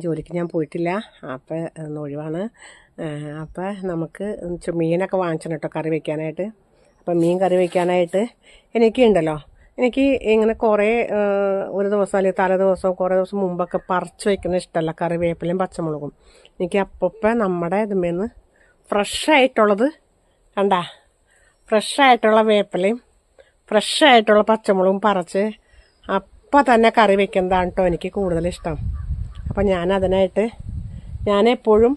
ജോലിക്ക് ഞാൻ പോയിട്ടില്ല, അപ്പോൾ ഒഴിവാണ്. അപ്പോൾ നമുക്ക് മീനൊക്കെ വാങ്ങിക്കണം കേട്ടോ കറി വയ്ക്കാനായിട്ട്. അപ്പം മീൻ കറി വയ്ക്കാനായിട്ട് എനിക്കുണ്ടല്ലോ, എനിക്ക് ഇങ്ങനെ കുറേ ഒരു ദിവസം അല്ലെങ്കിൽ തലേ ദിവസം കുറേ ദിവസം മുമ്പൊക്കെ പറിച്ച് വയ്ക്കുന്ന ഇഷ്ടമല്ല. കറിവേപ്പിലയും പച്ചമുളകും എനിക്ക് അപ്പം നമ്മുടെ ഇതുമേന്ന് ഫ്രഷായിട്ടുള്ളത് കണ്ടാ, ഫ്രഷായിട്ടുള്ള വേപ്പിലയും ഫ്രഷായിട്ടുള്ള പച്ചമുളകും പറിച്ച് അപ്പം തന്നെ കറി വയ്ക്കുന്നതാണ് കേട്ടോ എനിക്ക് കൂടുതലിഷ്ടം. അപ്പം ഞാനെപ്പോഴും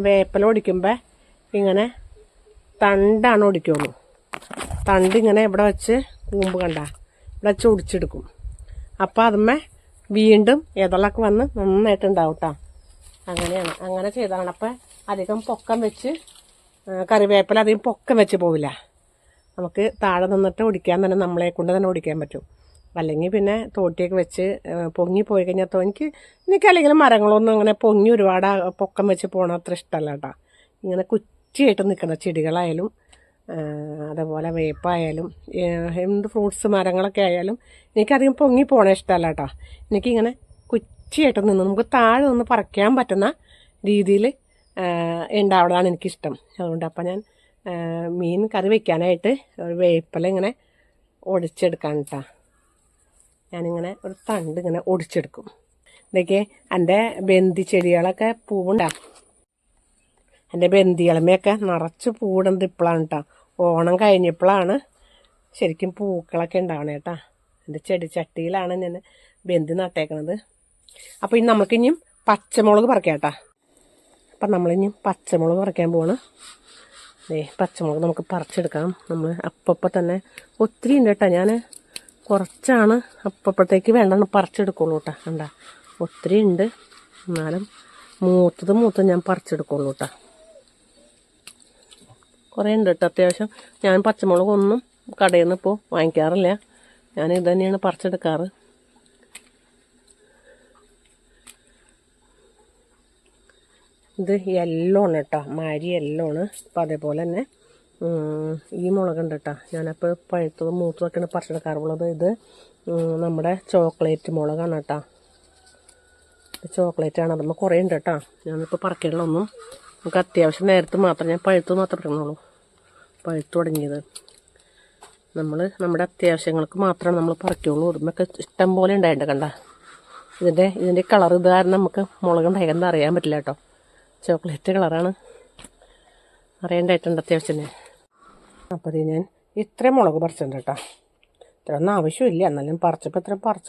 വേപ്പില ഒടിക്കുമ്പോൾ ഇങ്ങനെ തണ്ടാണ് ഒടിക്കുള്ളൂ. തണ്ടിങ്ങനെ ഇവിടെ വെച്ച് കൂമ്പ് കണ്ട ഇവിടെ വെച്ച് ഒടിച്ചെടുക്കും. അപ്പം അതുമ്മേ വീണ്ടും ഇതളൊക്കെ വന്ന് നന്നായിട്ടുണ്ടാവും കേട്ടോ. അങ്ങനെയാണ്, അങ്ങനെ ചെയ്തതാണ്. അപ്പം അധികം പൊക്കം വെച്ച് കറിവേപ്പില അധികം പൊക്കം വെച്ച് പോവില്ല. നമുക്ക് താഴെ നിന്നിട്ട് ഒടിക്കാൻ തന്നെ നമ്മളെ കൊണ്ട് തന്നെ ഒടിക്കാൻ പറ്റും. അല്ലെങ്കിൽ പിന്നെ തോട്ടിയൊക്കെ വെച്ച് പൊങ്ങി പോയി കഴിഞ്ഞാൽ എനിക്കല്ലെങ്കിൽ മരങ്ങളൊന്നും അങ്ങനെ പൊങ്ങി ഒരുപാട് പൊക്കം വെച്ച് പോകണം അത്ര ഇഷ്ടമല്ല കേട്ടോ. ഇങ്ങനെ കുറ്റിയായിട്ട് നിൽക്കുന്ന ചെടികളായാലും അതേപോലെ വേപ്പായാലും എന്ത് ഫ്രൂട്ട്സ് മരങ്ങളൊക്കെ ആയാലും എനിക്കധികം പൊങ്ങി പോകണ ഇഷ്ടമല്ല കേട്ടോ. എനിക്കിങ്ങനെ കുറ്റിയായിട്ട് നിന്ന് നമുക്ക് താഴെ നിന്ന് പറിക്കാൻ പറ്റുന്ന രീതിയിൽ ഉണ്ടാവുന്നതാണ് എനിക്കിഷ്ടം. അതുകൊണ്ട് അപ്പം ഞാൻ മീൻ കറി വയ്ക്കാനായിട്ട് വേപ്പില ഇങ്ങനെ ഒടിച്ചെടുക്കാൻ കേട്ടോ. ഞാനിങ്ങനെ ഒരു തണ്ട് ഇങ്ങനെ ഒടിച്ചെടുക്കും. ഇതൊക്കെ എൻ്റെ ബന്ദി ചെടികളൊക്കെ പൂവുണ്ടാകും. എൻ്റെ ബന്ദികളമയൊക്കെ നിറച്ച് പൂവിടുന്നത് ഇപ്പോഴാണ് കേട്ടോ. ഓണം കഴിഞ്ഞപ്പോഴാണ് ശരിക്കും പൂക്കളൊക്കെ ഉണ്ടാവണേ കേട്ടോ. എൻ്റെ ചെടിച്ചട്ടിയിലാണ് ഞാൻ ബന്ദി നട്ടേക്കണത്. അപ്പോൾ ഇനി നമുക്കിനിയും പച്ചമുളക് പറിക്കാം കേട്ടോ. അപ്പം നമ്മളിനിയും പച്ചമുളക് പറിക്കാൻ പോവാണ്. പച്ചമുളക് നമുക്ക് പറിച്ചെടുക്കാം. നമ്മൾ അപ്പം തന്നെ ഒത്തിരി ഉണ്ട് കേട്ടോ. ഞാൻ കുറച്ചാണ് അപ്പോഴത്തേക്ക് വേണ്ടെന്ന് പറിച്ചെടുക്കുള്ളൂ കേട്ടോ. കണ്ട ഒത്തിരി ഉണ്ട്, എന്നാലും മൂത്തത് ഞാൻ പറിച്ചെടുക്കുള്ളൂ കേട്ടോ. കുറേ ഉണ്ട് കേട്ടോ അത്യാവശ്യം. ഞാൻ പച്ചമുളകൊന്നും കടയിൽ നിന്ന് ഇപ്പോൾ വാങ്ങിക്കാറില്ല, ഞാൻ ഇത് തന്നെയാണ് പറിച്ചെടുക്കാറ്. ഇത് യെല്ലോ ആണ് കേട്ടോ, മാരി യെല്ലോ ആണ്. അപ്പോൾ അതേപോലെ തന്നെ ഈ മുളകുണ്ട് കേട്ടോ. ഞാനപ്പോൾ പഴുത്തതും മൂത്തതൊക്കെയാണ് പറിച്ചെടുക്കാറുള്ളത്. ഇത് നമ്മുടെ ചോക്ലേറ്റ് മുളകാണ് കേട്ടോ. ചോക്ലേറ്റാണ്, അതുമ്പോൾ കുറേ ഉണ്ട് കേട്ടോ. ഞാനിപ്പോൾ പറിക്കണമൊന്നും നമുക്ക് അത്യാവശ്യം നേരത്തെ മാത്രം, ഞാൻ പഴുത്തത് മാത്രമേ പറിക്കണുള്ളൂ. പഴുത്തു തുടങ്ങിയത് നമ്മുടെ അത്യാവശ്യങ്ങൾക്ക് മാത്രമാണ് നമ്മൾ പറിക്കുള്ളൂ. ഇതുമൊക്കെ ഇഷ്ടം പോലെ ഉണ്ടായിട്ടുണ്ട് കണ്ട. ഇതിൻ്റെ കളർ ഇത് കാരണം നമുക്ക് മുളക് ഉണ്ടായെന്ന് അറിയാൻ പറ്റില്ല കേട്ടോ. ചോക്ലേറ്റ് കളറാണ്, അറിയണ്ടായിട്ടുണ്ട് അത്യാവശ്യം. അപ്പോൾ ഞാൻ ഇത്രയും മുളക് പറിച്ചിട്ടുണ്ട് കേട്ടോ. ഇത്രയൊന്നും ആവശ്യമില്ല, എന്നാലും പറിച്ചപ്പോൾ ഇത്രയും പറിച്ചു.